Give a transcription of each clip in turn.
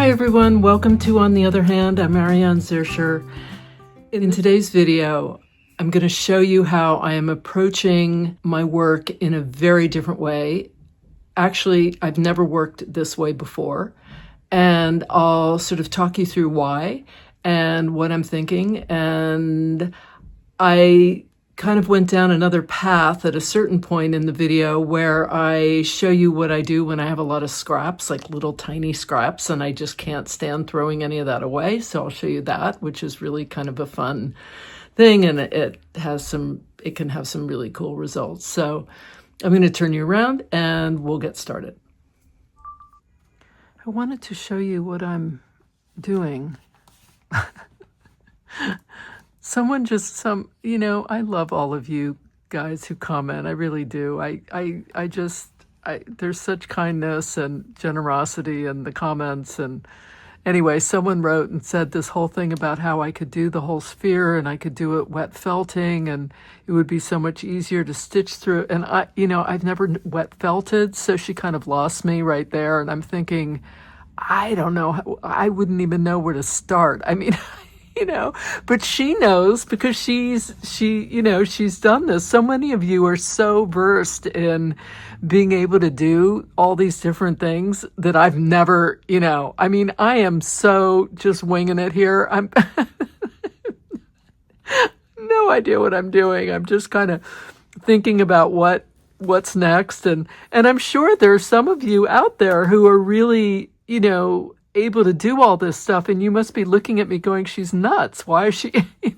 Hi everyone, welcome to On the Other Hand. I'm Ariane Zurcher. In today's video, I'm going to show you how I am approaching my work in a very different way. Actually, I've never worked this way before, and I'll sort of talk you through why and what I'm thinking. And I kind of went down another path at a certain point in the video where I show you what I do when I have a lot of scraps, like little tiny scraps, and I just can't stand throwing any of that away. So I'll show you that, which is really kind of a fun thing, and it can have some really cool results. So I'm going to turn you around and we'll get started. I wanted to show you what I'm doing. I love all of you guys who comment. I really do. There's such kindness and generosity in the comments. And anyway, someone wrote and said this whole thing about how I could do the whole sphere and I could do it wet felting and it would be so much easier to stitch through. And I've never wet felted, so she kind of lost me right there. And I'm thinking, I don't know, I wouldn't even know where to start. I mean, but she knows because she's done this. So many of you are so versed in being able to do all these different things that I've never, I am so just winging it here. I'm no idea what I'm doing. I'm just kind of thinking about what's next. And I'm sure there are some of you out there who are really, able to do all this stuff, and you must be looking at me going, she's nuts. Why is she, it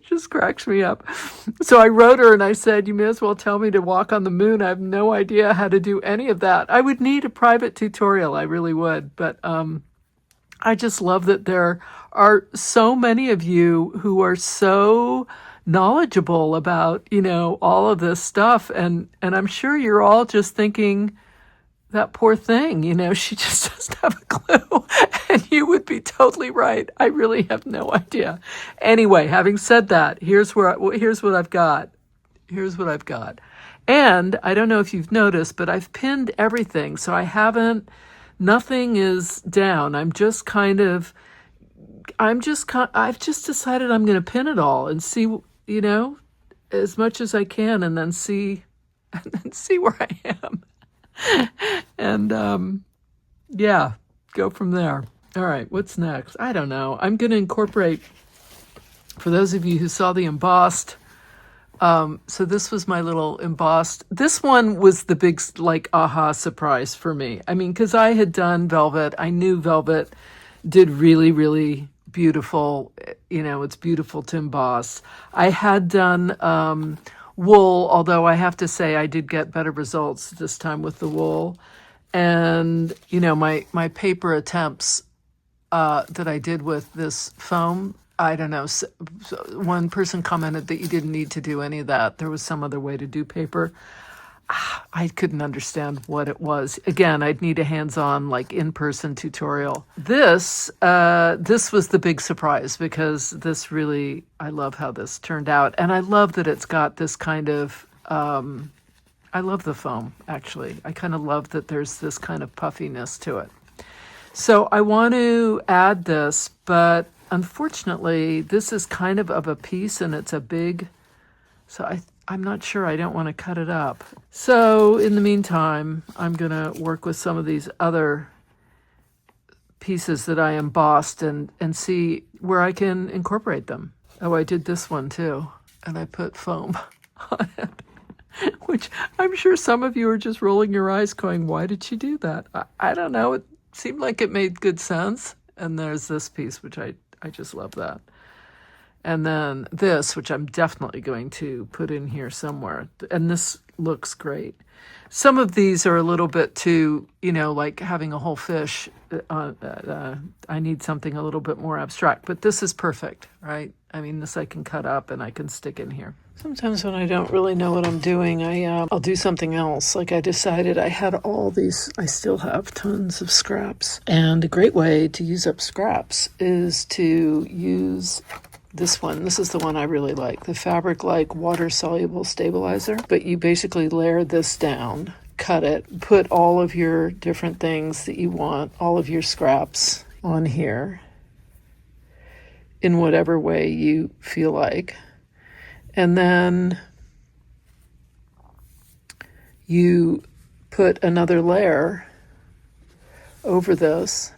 just cracks me up. So I wrote her and I said, you may as well tell me to walk on the moon. I have no idea how to do any of that. I would need a private tutorial. I really would. But I just love that there are so many of you who are so knowledgeable about, all of this stuff. And I'm sure you're all just thinking, that poor thing, she just doesn't have a clue. And you would be totally right. I really have no idea. Anyway, having said that, here's what I've got. Here's what I've got. And I don't know if you've noticed, but I've pinned everything. So nothing is down. I've just decided I'm going to pin it all and see, as much as I can, and then see where I am. And go from there. All right, what's next? I don't know. I'm going to incorporate, for those of you who saw the embossed, so this was my little embossed. This one was the big, aha surprise for me. I mean, because I had done velvet. I knew velvet did really, really beautiful. It's beautiful to emboss. I had done wool, although I have to say I did get better results this time with the wool. And, my paper attempts that I did with this foam, I don't know, one person commented that you didn't need to do any of that. There was some other way to do paper. I couldn't understand what it was. Again, I'd need a hands-on, in-person tutorial. This was the big surprise because this really, I love how this turned out. And I love that it's got this kind of, I love the foam, actually. I kind of love that there's this kind of puffiness to it. So I want to add this, but unfortunately, this is kind of a piece and it's a big, so I'm not sure. I don't want to cut it up. So in the meantime, I'm going to work with some of these other pieces that I embossed and see where I can incorporate them. Oh, I did this one too. And I put foam on it, which I'm sure some of you are just rolling your eyes going, why did she do that? I don't know. It seemed like it made good sense. And there's this piece, which I just love that. And then this, which I'm definitely going to put in here somewhere. And this looks great. Some of these are a little bit too, like having a whole fish. I need something a little bit more abstract. But this is perfect, right? I mean, this I can cut up and I can stick in here. Sometimes when I don't really know what I'm doing, I'll do something else. Like I decided I had all these, I still have tons of scraps. And a great way to use up scraps is to use this one. This is the one I really like, the fabric-like water-soluble stabilizer. But you basically layer this down cut it. Put all of your different things that you want, all of your scraps on here in whatever way you feel like. And then you put another layer over this,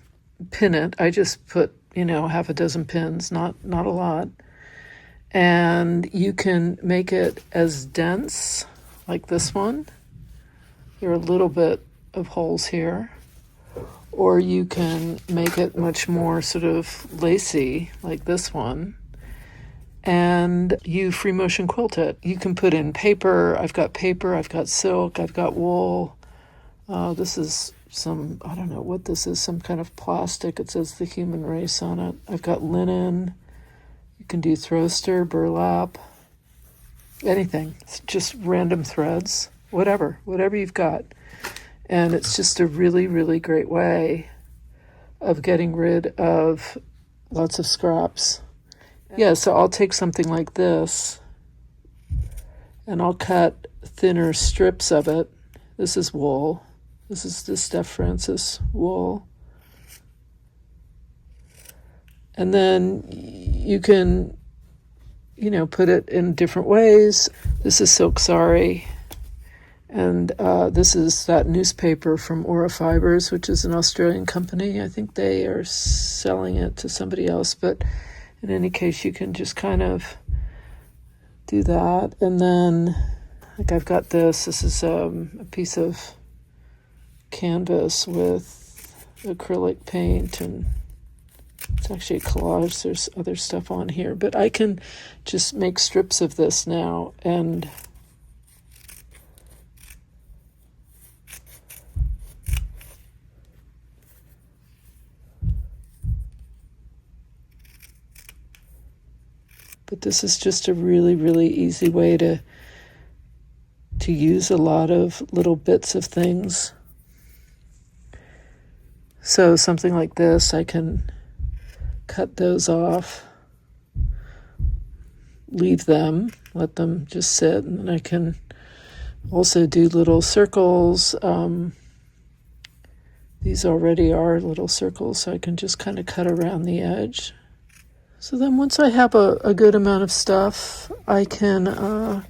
pin it. I just put, half a dozen pins, not a lot. And you can make it as dense, like this one. There are a little bit of holes here. Or you can make it much more sort of lacy, like this one. And you free motion quilt it. You can put in paper. I've got silk, I've got wool. This is I don't know what this is, some kind of plastic. It says the human race on it. I've got linen. You can do throw-stir, burlap, anything. It's just random threads, whatever you've got. And it's just a really, really great way of getting rid of lots of scraps. Yeah, so I'll take something like this and I'll cut thinner strips of it. This is wool. This is the Steph Francis wool. And then you can, put it in different ways. This is silk sari. And this is that newspaper from Aura Fibers, which is an Australian company. I think they are selling it to somebody else. But in any case, you can just kind of do that. And then, like I've got this. This is a piece of canvas with acrylic paint, and it's actually a collage. There's other stuff on here. But I can just make strips of this now and but this is just a really, really easy way to use a lot of little bits of things. So something like this, I can cut those off, leave them, let them just sit, and then I can also do little circles. These already are little circles, so I can just kind of cut around the edge. So then once I have a good amount of stuff, I can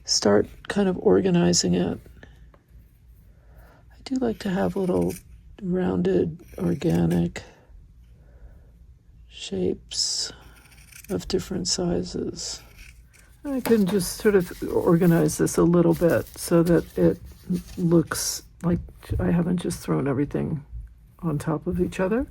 start kind of organizing it. I do like to have little rounded, organic shapes of different sizes. I can just sort of organize this a little bit so that it looks like I haven't just thrown everything on top of each other.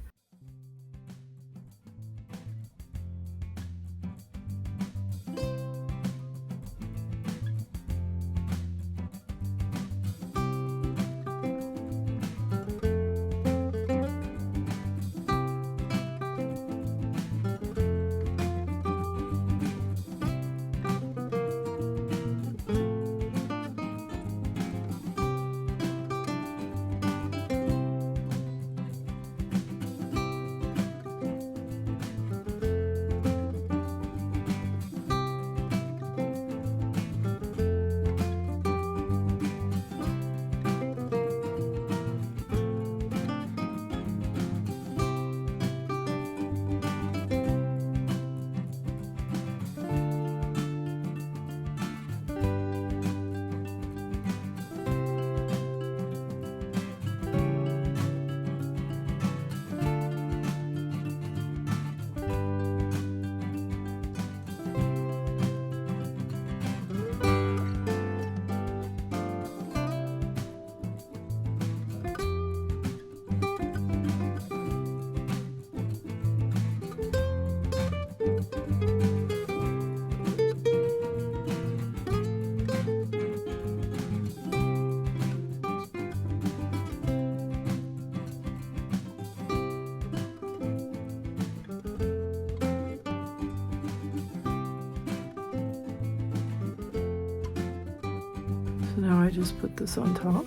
So now I just put this on top.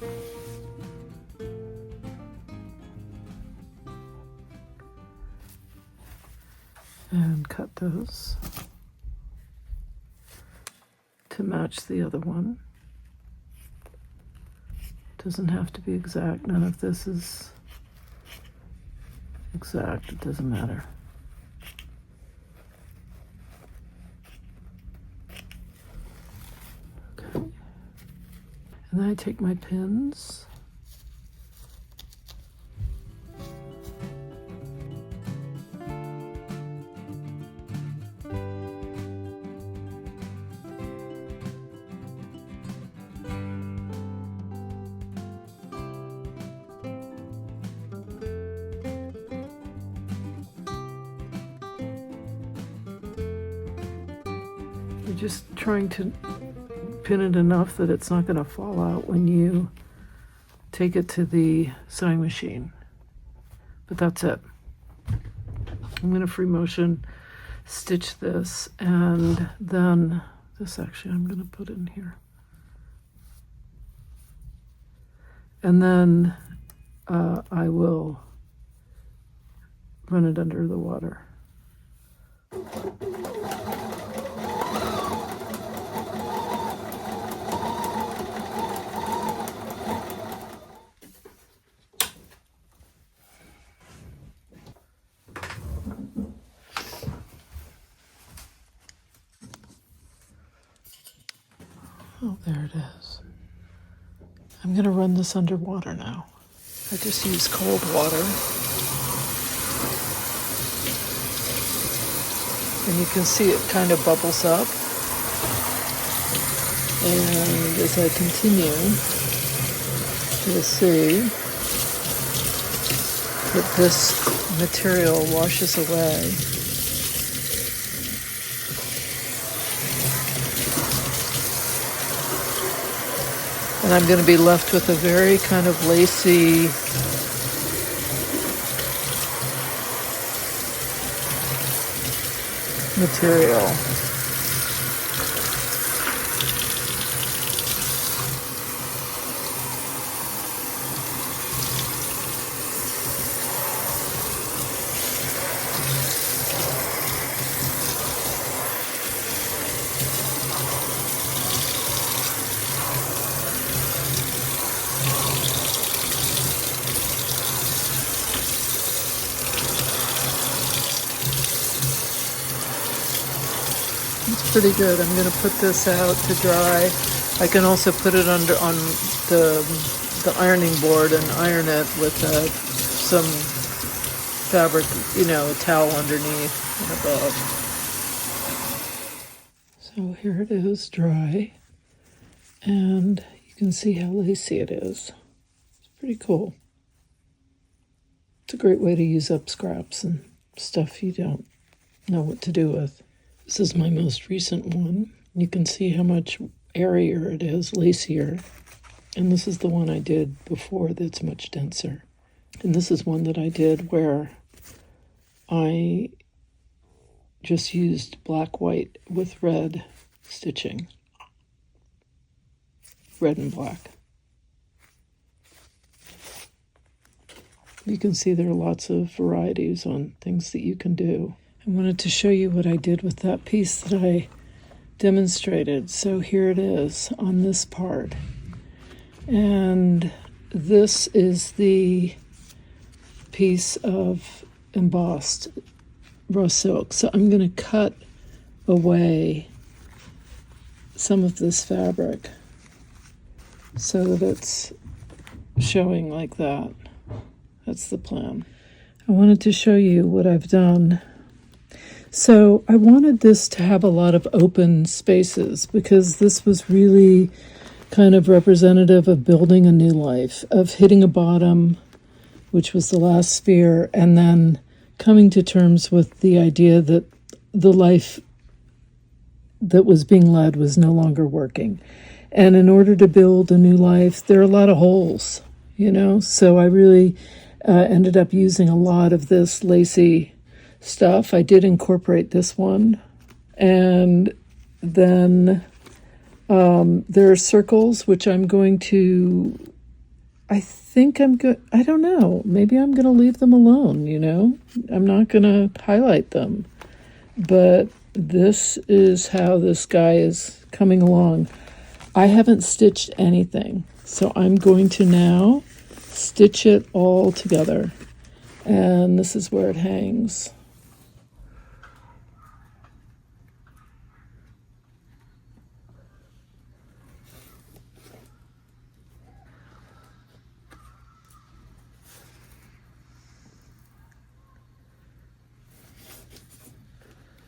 And cut those to match the other one. Doesn't have to be exact. None of this is exact. It doesn't matter. Okay. And then I take my pins. You're just trying to pin it enough that it's not going to fall out when you take it to the sewing machine. But that's it. I'm going to free motion stitch this, and then this actually I'm going to put in here. And then I will run it under the water. Oh, there it is. I'm going to run this underwater now. I just use cold water. And you can see it kind of bubbles up. And as I continue, you'll see that this material washes away. And I'm going to be left with a very kind of lacy material. It's pretty good. I'm going to put this out to dry. I can also put it under on the ironing board and iron it with some fabric, you know, a towel underneath and above. So here it is, dry, and you can see how lacy it is. It's pretty cool. It's a great way to use up scraps and stuff you don't know what to do with. This is my most recent one. You can see how much airier it is, lacier. And this is the one I did before that's much denser. And this is one that I did where I just used black, white with red stitching. Red and black. You can see there are lots of varieties on things that you can do. I wanted to show you what I did with that piece that I demonstrated. So here it is on this part. And this is the piece of embossed raw silk. So I'm going to cut away some of this fabric so that it's showing like that. That's the plan. I wanted to show you what I've done. So I wanted this to have a lot of open spaces because this was really kind of representative of building a new life, of hitting a bottom, which was the last sphere, and then coming to terms with the idea that the life that was being led was no longer working. And in order to build a new life, there are a lot of holes, you know? So I really ended up using a lot of this lacy stuff. I did incorporate this one. And then there are circles, which I'm going to, I don't know, maybe I'm going to leave them alone, you know? I'm not going to highlight them. But this is how this guy is coming along. I haven't stitched anything. So I'm going to now stitch it all together. And this is where it hangs.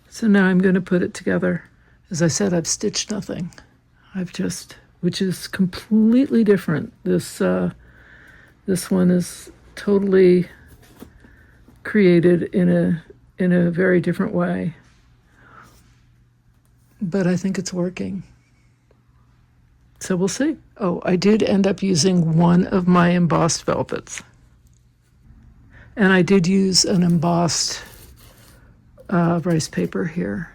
So now I'm going to put it together. As I said, I've stitched nothing. Which is completely different. This one is totally created in a very different way. But I think it's working. So we'll see. Oh, I did end up using one of my embossed velvets. And I did use an embossed rice paper here.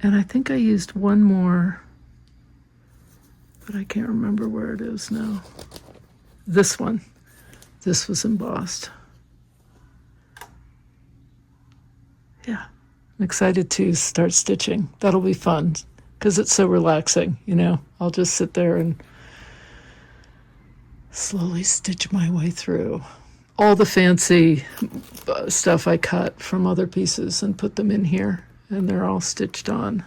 And I think I used one more, but I can't remember where it is now. This one. This was embossed. Yeah, I'm excited to start stitching. That'll be fun because it's so relaxing, you know. I'll just sit there and slowly stitch my way through. All the fancy stuff I cut from other pieces and put them in here, and they're all stitched on.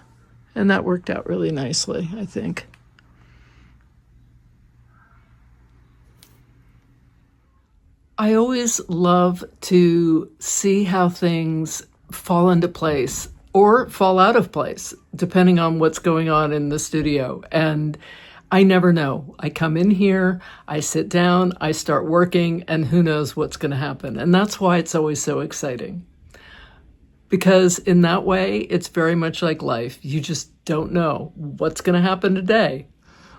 And that worked out really nicely, I think. I always love to see how things fall into place or fall out of place, depending on what's going on in the studio. And I never know. I come in here, I sit down, I start working, and who knows what's going to happen. And that's why it's always so exciting. Because in that way, it's very much like life. You just don't know what's going to happen today.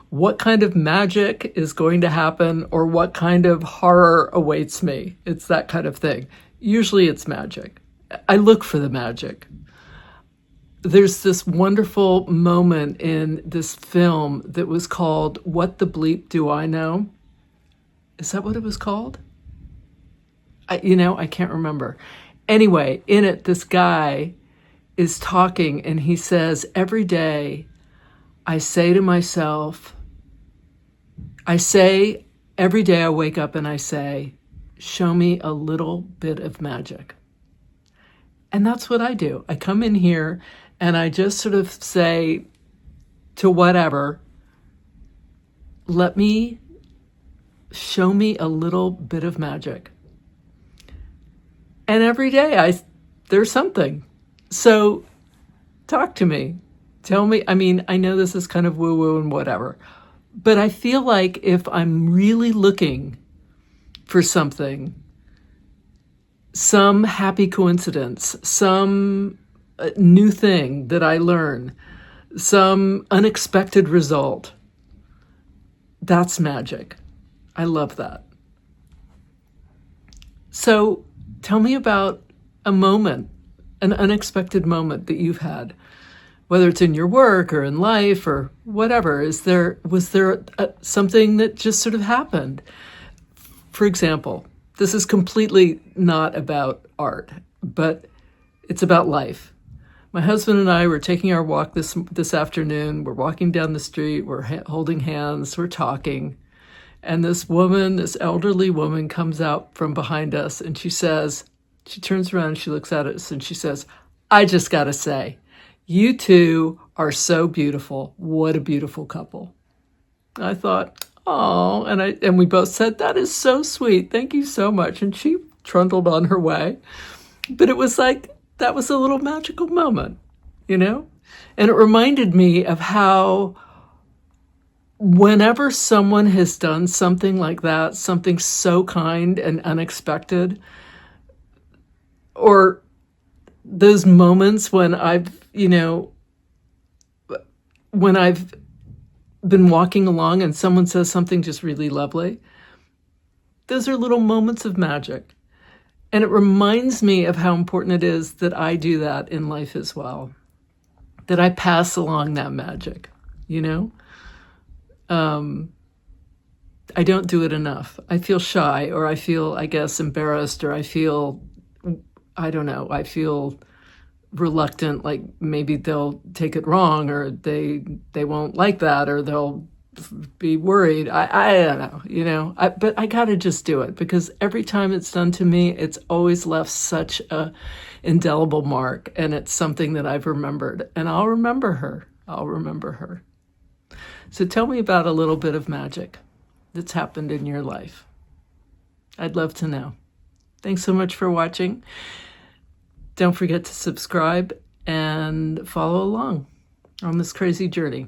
What kind of magic is going to happen, or what kind of horror awaits me? It's that kind of thing. Usually it's magic. I look for the magic. There's this wonderful moment in this film that was called What the Bleep Do I Know? Is that what it was called? I can't remember. Anyway, in it, this guy is talking and he says, every day I say to myself, every day I wake up and I say, show me a little bit of magic. And that's what I do. I come in here and I just sort of say to whatever, show me a little bit of magic. And every day there's something. So talk to me. Tell me, I know this is kind of woo-woo and whatever, but I feel like if I'm really looking for something, some happy coincidence, some new thing that I learn, some unexpected result, that's magic. I love that. So tell me about a moment, an unexpected moment that you've had, whether it's in your work or in life or whatever. Was there something that just sort of happened? For example, this is completely not about art, but it's about life. My husband and I were taking our walk this afternoon. We're walking down the street. We're holding hands. We're talking. And this elderly woman comes out from behind us and she turns around, she looks at us and she says, I just got to say, you two are so beautiful. What a beautiful couple. I thought, oh, and we both said, that is so sweet. Thank you so much. And she trundled on her way. But it was like, that was a little magical moment, you know? And it reminded me of how whenever someone has done something like that, something so kind and unexpected, or those moments when I've been walking along and someone says something just really lovely, those are little moments of magic. And it reminds me of how important it is that I do that in life as well, that I pass along that magic, you know? I don't do it enough. I feel shy, or I feel, I guess, embarrassed, or I feel, I don't know, I feel reluctant, like maybe they'll take it wrong, or they won't like that, or they'll be worried. I don't know, you know, but I gotta just do it because every time it's done to me, it's always left such a indelible mark, and it's something that I've remembered, and I'll remember her. I'll remember her. So tell me about a little bit of magic that's happened in your life. I'd love to know. Thanks so much for watching. Don't forget to subscribe and follow along on this crazy journey.